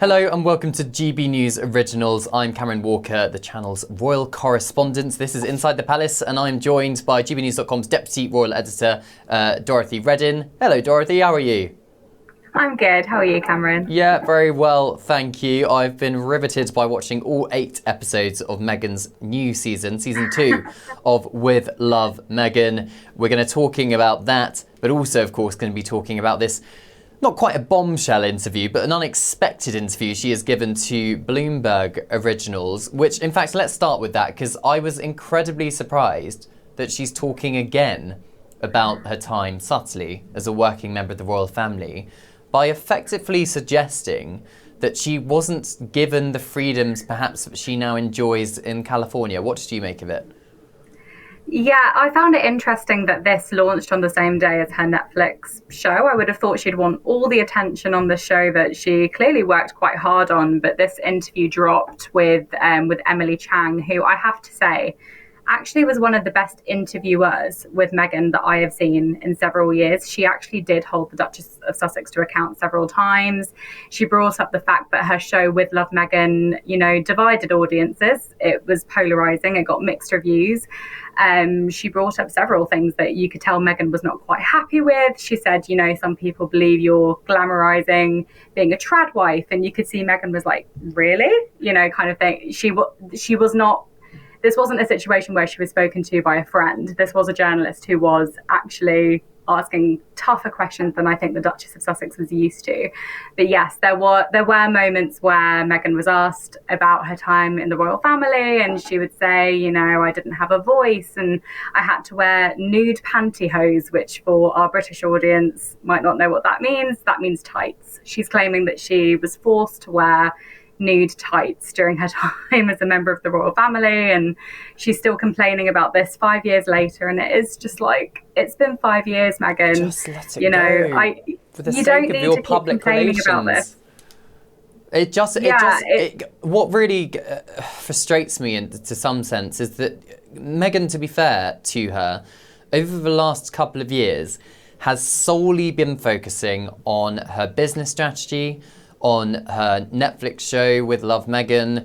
Hello and welcome to GB News Originals. I'm Cameron Walker, the channel's royal correspondent. This is Inside the Palace and I'm joined by GBNews.com's deputy royal editor, Dorothy Reddin. Hello Dorothy, how are you? I'm good. How are you, Cameron? Yeah, very well, thank you. I've been riveted by watching all 8 episodes of Meghan's new season 2 of With Love Meghan. We're going to talking about that, but also, of course, going to be talking about this not quite a bombshell interview, but an unexpected interview she has given to Bloomberg Originals, which, in fact, let's start with that, because I was incredibly surprised that she's talking again about her time, subtly, as a working member of the royal family, by effectively suggesting that she wasn't given the freedoms perhaps that she now enjoys in California. What did you make of it? Yeah, I found it interesting that this launched on the same day as her Netflix show. I would have thought she'd want all the attention on the show that she clearly worked quite hard on, but this interview dropped with Emily Chang, who I have to say actually was one of the best interviewers with Meghan that I have seen in several years. She actually did hold the Duchess of Sussex to account several times. She brought up the fact that her show With Love Meghan, divided audiences. It was polarizing. It got mixed reviews. She brought up several things that you could tell Meghan was not quite happy with. She said, some people believe you're glamorizing being a trad wife. And you could see Meghan was like, really? Kind of thing. She was not. This wasn't a situation where she was spoken to by a friend. This was a journalist who was actually asking tougher questions than I think the Duchess of Sussex was used to. But yes, there were moments where Meghan was asked about her time in the royal family, and she would say, I didn't have a voice and I had to wear nude pantyhose, which for our British audience might not know what that means. That means tights. She's claiming that she was forced to wear nude tights during her time as a member of the royal family, and she's still complaining about this 5 years later. And it is just like, it's been 5 years, Meghan. Just let it go. For the sake of your public relations. What really frustrates me to some sense is that Meghan, to be fair to her, over the last couple of years has solely been focusing on her business strategy, on her Netflix show With Love Meghan,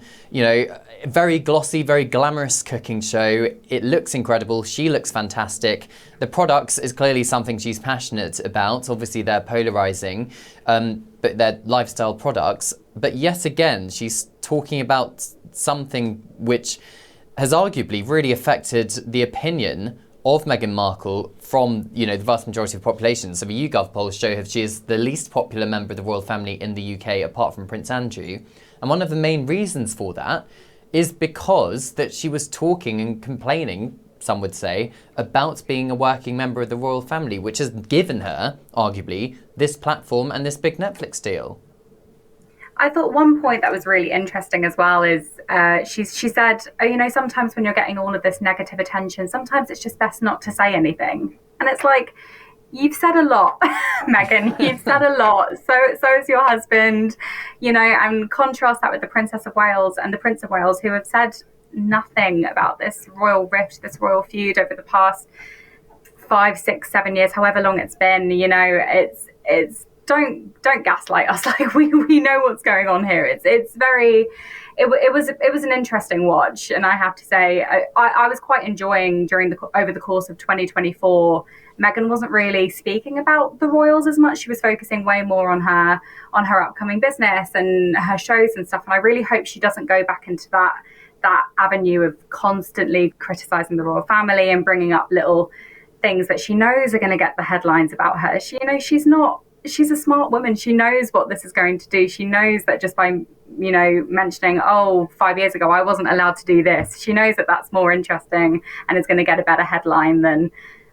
very glossy, very glamorous cooking show. It looks incredible. She looks fantastic. The products is clearly something she's passionate about. Obviously, they're polarizing, but they're lifestyle products. But yet again, she's talking about something which has arguably really affected the opinion of Meghan Markle from, the vast majority of the population. So the YouGov polls show her she is the least popular member of the royal family in the UK, apart from Prince Andrew. And one of the main reasons for that is because that she was talking and complaining, some would say, about being a working member of the royal family, which has given her, arguably, this platform and this big Netflix deal. I thought one point that was really interesting as well is she said, sometimes when you're getting all of this negative attention, sometimes it's just best not to say anything. And it's like, you've said a lot, Meghan. You've said a lot. So is your husband, and contrast that with the Princess of Wales and the Prince of Wales, who have said nothing about this royal rift, this royal feud over the past 5, 6, 7 years, however long it's been. It's don't gaslight us. Like we know what's going on here. It was an interesting watch, and I have to say I was quite enjoying over the course of 2024. Meghan wasn't really speaking about the royals as much. She was focusing way more on her upcoming business and her shows and stuff. And I really hope she doesn't go back into that avenue of constantly criticizing the royal family and bringing up little things that she knows are going to get the headlines about her. She's a smart woman. She knows what this is going to do. She knows that just by, mentioning, 5 years ago, I wasn't allowed to do this. She knows that that's more interesting and is going to get a better headline than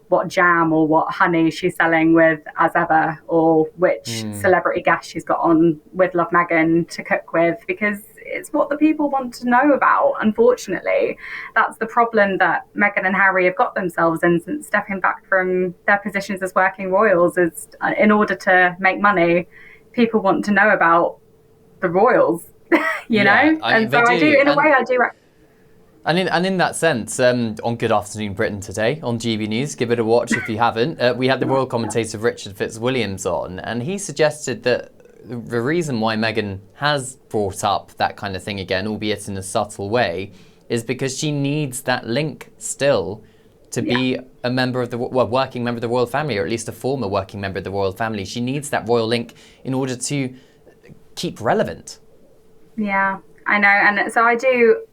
what jam or what honey she's selling with As Ever, or which celebrity guest she's got on With Love Meghan to cook with, because it's what the people want to know about. Unfortunately, that's the problem that Meghan and Harry have got themselves in since stepping back from their positions as working royals. Is in order to make money, people want to know about the royals, know. And so I do, in a way, I do. And in that sense, on Good Afternoon Britain today on GB News, give it a watch if you haven't. We had the royal commentator Richard Fitzwilliams on, and he suggested that the reason why Meghan has brought up that kind of thing again, albeit in a subtle way, is because she needs that link still to be a member of the working member of the royal family, or at least a former working member of the royal family. She needs that royal link in order to keep relevant. Yeah, I know, and so I do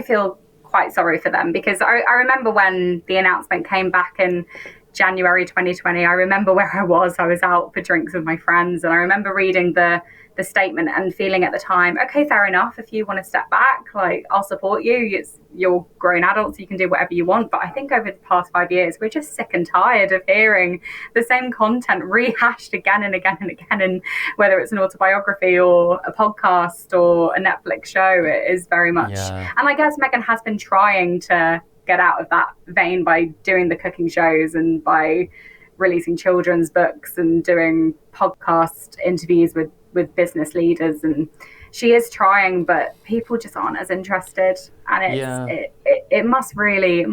feel quite sorry for them, because I remember when the announcement came back in January 2020. I remember where I was. I was out for drinks with my friends, and I remember reading the statement and feeling at the time, okay, fair enough. If you want to step back, like, I'll support you. You're grown adults. You can do whatever you want. But I think over the past 5 years, we're just sick and tired of hearing the same content rehashed again and again and again. And whether it's an autobiography or a podcast or a Netflix show, it is very much. Yeah. And I guess Meghan has been trying to get out of that vein by doing the cooking shows and by releasing children's books and doing podcast interviews with business leaders, and she is trying, but people just aren't as interested, and it must really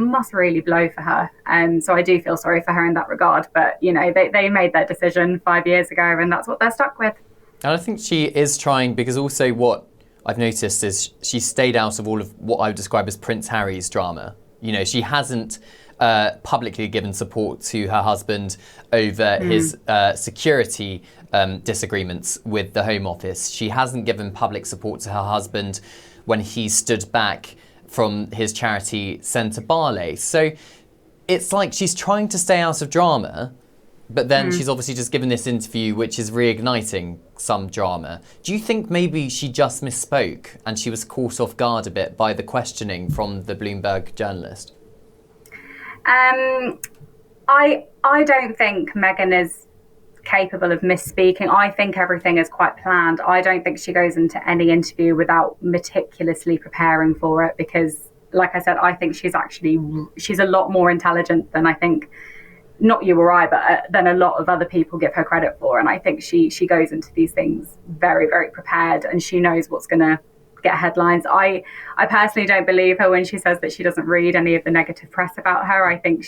blow for her. And so I do feel sorry for her in that regard, but you know, they made their decision 5 years ago, and that's what they're stuck with. And I think she is trying, because also what I've noticed is she stayed out of all of what I would describe as Prince Harry's drama. You know, she hasn't publicly given support to her husband over his security disagreements with the Home Office. She hasn't given public support to her husband when he stood back from his charity Centre Barley. So it's like she's trying to stay out of drama, but then she's obviously just given this interview which is reigniting some drama. Do you think maybe she just misspoke and she was caught off guard a bit by the questioning from the Bloomberg journalist? I don't think Meghan is capable of misspeaking. I think everything is quite planned. I don't think she goes into any interview without meticulously preparing for it, because, like I said, I think she's a lot more intelligent than I think, not you or I, but than a lot of other people give her credit for. And I think she goes into these things very, very prepared, and she knows what's going to get headlines. I personally don't believe her when she says that she doesn't read any of the negative press about her. I think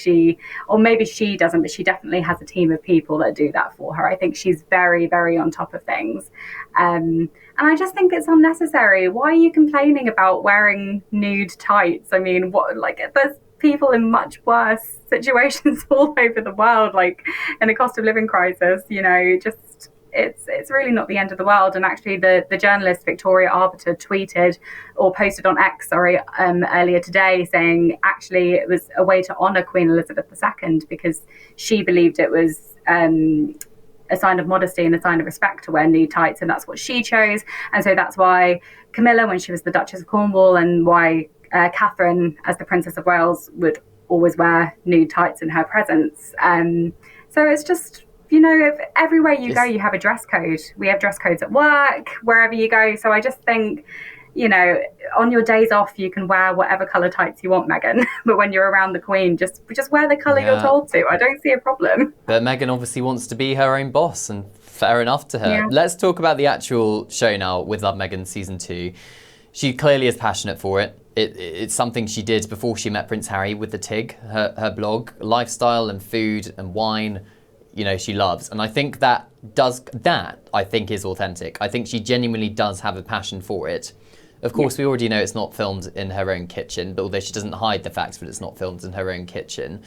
or maybe she doesn't, but she definitely has a team of people that do that for her. I think she's very, very on top of things. And I just think it's unnecessary. Why are you complaining about wearing nude tights? I mean, there's people in much worse situations all over the world, like in a cost of living crisis, you know, just it's really not the end of the world. And actually the journalist Victoria Arbiter tweeted or posted on X, earlier today, saying actually it was a way to honour Queen Elizabeth II, because she believed it was a sign of modesty and a sign of respect to wear nude tights, and that's what she chose. And so that's why Camilla, when she was the Duchess of Cornwall, and why Catherine, as the Princess of Wales, would always wear nude tights in her presence. So it's just, you know, if everywhere you go, you have a dress code. We have dress codes at work, wherever you go. So I just think, you know, on your days off, you can wear whatever colour tights you want, Meghan. But when you're around the Queen, just wear the colour you're told to. I don't see a problem. But Meghan obviously wants to be her own boss, and fair enough to her. Yeah. Let's talk about the actual show now with Love Meghan season 2. She clearly is passionate for it. It's something she did before she met Prince Harry with the TIG, her blog. Lifestyle and food and wine, you know, she loves. And I think that I think is authentic. I think she genuinely does have a passion for it. Of course, we already know it's not filmed in her own kitchen, but although she doesn't hide the fact that it's not filmed in her own kitchen.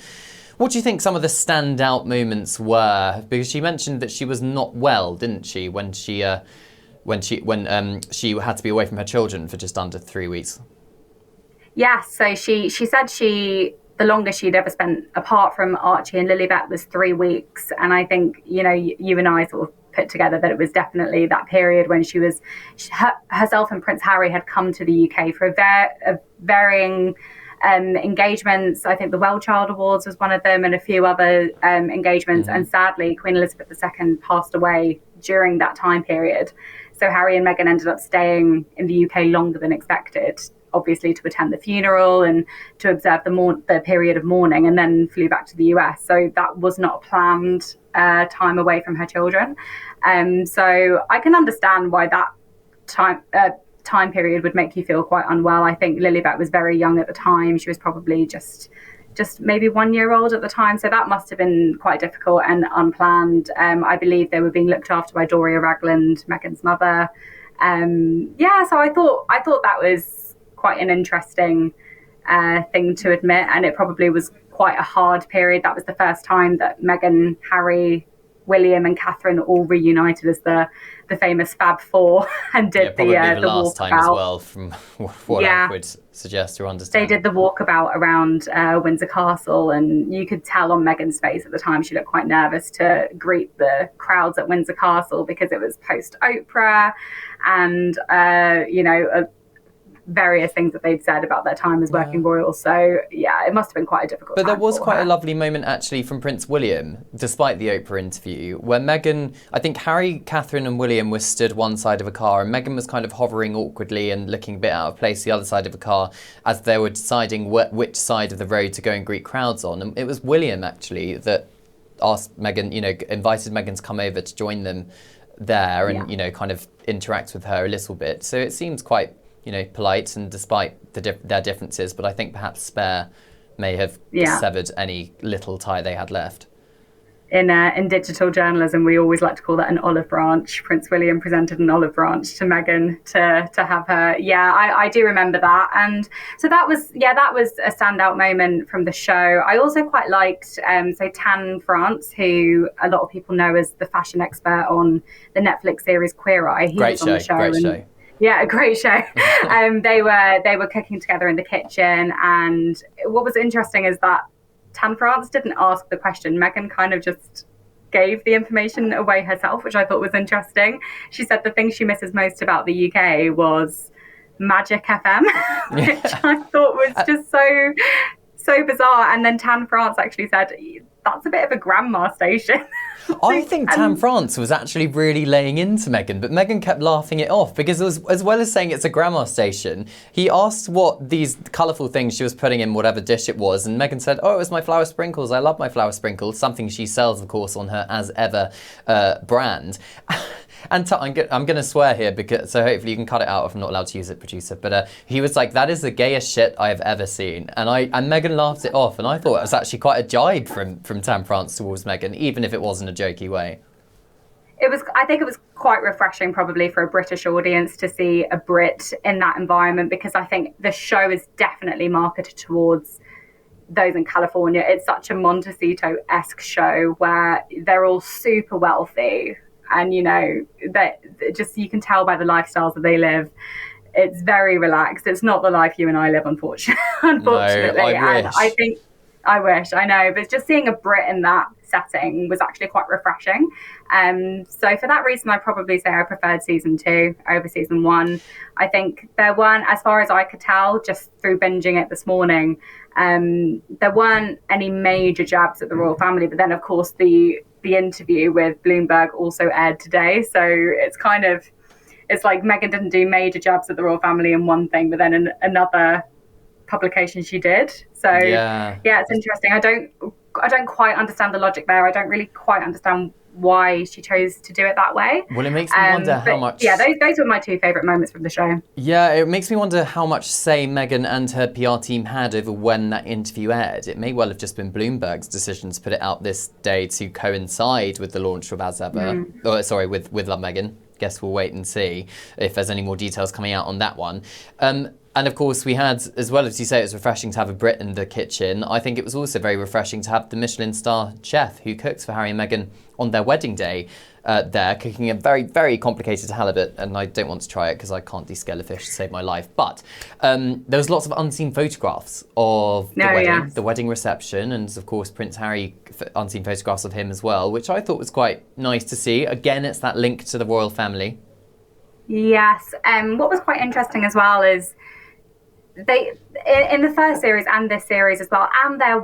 What do you think some of the standout moments were? Because she mentioned that she was not well, didn't she, when she had to be away from her children for just under 3 weeks? Yes, so she said the longest she'd ever spent apart from Archie and Lilibet was 3 weeks. And I think, you know, you and I sort of put together that it was definitely that period when herself and Prince Harry had come to the UK for varying engagements. I think the Well Child Awards was one of them, and a few other engagements. And sadly, Queen Elizabeth II passed away during that time period. So Harry and Meghan ended up staying in the UK longer than expected, obviously to attend the funeral and to observe the period of mourning, and then flew back to the US. So that was not a planned time away from her children. So I can understand why that time period would make you feel quite unwell. I think Lilibet was very young at the time. She was probably just just maybe 1 year old at the time. So that must have been quite difficult and unplanned. I believe they were being looked after by Doria Ragland, Meghan's mother. So I thought that was quite an interesting thing to admit, and it probably was quite a hard period. That was the first time that Meghan, Harry, William and Catherine all reunited as the famous Fab Four and did probably the the last time as walkabout. well, from what I would suggest or understand. They did the walkabout around Windsor Castle, and you could tell on Meghan's face at the time she looked quite nervous to greet the crowds at Windsor Castle because it was post Oprah and various things that they'd said about their time as working royals. So it must have been quite a difficult time. But there was quite her. a lovely moment actually from Prince William, despite the Oprah interview, where Meghan, I think Harry, Catherine and William were stood one side of a car and Meghan was kind of hovering awkwardly and looking a bit out of place the other side of a car as they were deciding which side of the road to go and greet crowds on. And it was William actually that asked Meghan, invited Meghan to come over to join them there and, kind of interact with her a little bit. So it seems quite polite, and despite their differences, but I think perhaps Spare may have severed any little tie they had left. In digital journalism, we always like to call that an olive branch. Prince William presented an olive branch to Meghan to have her. I do remember that, and so that was a standout moment from the show. I also quite liked Tan France, who a lot of people know as the fashion expert on the Netflix series Queer Eye. He was on the show. Great show. Yeah, a great show. They were cooking together in the kitchen, and what was interesting is that Tan France didn't ask the question. Meghan kind of just gave the information away herself, which I thought was interesting. She said the thing she misses most about the UK was Magic FM, which I thought was just so bizarre. And then Tan France actually said, that's a bit of a grandma station. I think Tan France was actually really laying into Meghan, but Meghan kept laughing it off because as well as saying it's a grandma station, he asked what these colourful things she was putting in whatever dish it was, and Meghan said, oh, it was my flour sprinkles. I love my flour sprinkles, something she sells, of course, on her As Ever brand. And I'm going to swear here, so hopefully you can cut it out if I'm not allowed to use it, producer. But he was like, that is the gayest shit I have ever seen. And Meghan laughed it off, and I thought it was actually quite a jibe from Tan France towards Meghan, even if it wasn't a jokey way. I think it was quite refreshing probably for a British audience to see a Brit in that environment, because I think the show is definitely marketed towards those in California. It's such a Montecito-esque show where they're all super wealthy. And, that just you can tell by the lifestyles that they live. It's very relaxed. It's not the life you and I live, unfortunately. No, I wish. I wish, I know. But just seeing a Brit in that setting was actually quite refreshing. So for that reason, I'd probably say I preferred season 2 over season 1. I think there weren't, as far as I could tell, just through binging it this morning, there weren't any major jabs at the royal family. But then, of course, the interview with Bloomberg also aired today. So it's like Meghan didn't do major jabs at the royal family in one thing, but then in another publication she did. So it's interesting. I don't quite understand the logic there. I don't really quite understand why she chose to do it that way. Well, it makes me wonder how much... Yeah, those were my 2 favourite moments from the show. Yeah, it makes me wonder how much say Meghan and her PR team had over when that interview aired. It may well have just been Bloomberg's decision to put it out this day to coincide with the launch of As Ever. With Love Meghan. Guess we'll wait and see if there's any more details coming out on that one. And of course, we had, as well as you say, it was refreshing to have a Brit in the kitchen. I think it was also very refreshing to have the Michelin star chef who cooks for Harry and Meghan on their wedding day there, cooking a very, very complicated halibut. And I don't want to try it because I can't descale a fish to save my life. But there was lots of unseen photographs of the wedding reception. And of course, Prince Harry, unseen photographs of him as well, which I thought was quite nice to see. Again, it's that link to the royal family. Yes. What was quite interesting as well is they, in the first series and this series as well, and their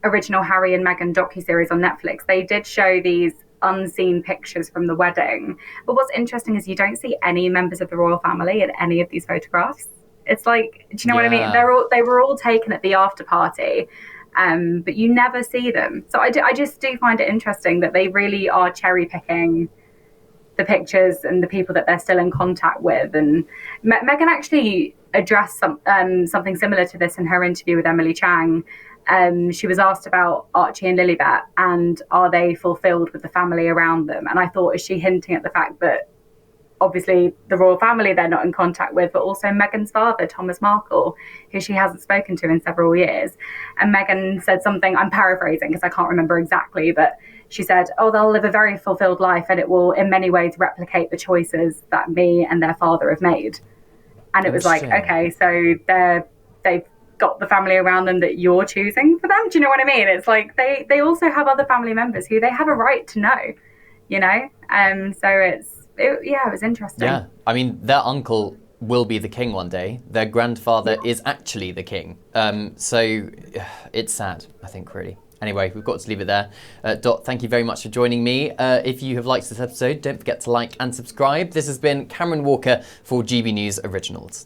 original Harry and Meghan docuseries on Netflix, they did show these unseen pictures from the wedding. But what's interesting is you don't see any members of the royal family in any of these photographs. It's like, do you know what I mean? They were all taken at the after party, but you never see them. So I just do find it interesting that they really are cherry picking the pictures and the people that they're still in contact with. And Meghan actually addressed something similar to this in her interview with Emily Chang. she was asked about Archie and Lilibet and are they fulfilled with the family around them. And I thought, is she hinting at the fact that obviously the royal family they're not in contact with, but also Meghan's father, Thomas Markle, who she hasn't spoken to in several years. And Meghan said something, I'm paraphrasing because I can't remember exactly, but she said, oh, they'll live a very fulfilled life and it will in many ways replicate the choices that me and their father have made. And it was like, okay, so they've got the family around them that you're choosing for them. Do you know what I mean? It's like they also have other family members who they have a right to know, you know? So it was interesting. Yeah, I mean, their uncle will be the king one day. Their grandfather is actually the king. So it's sad, I think, really. Anyway, we've got to leave it there. Dot, thank you very much for joining me. If you have liked this episode, don't forget to like and subscribe. This has been Cameron Walker for GB News Originals.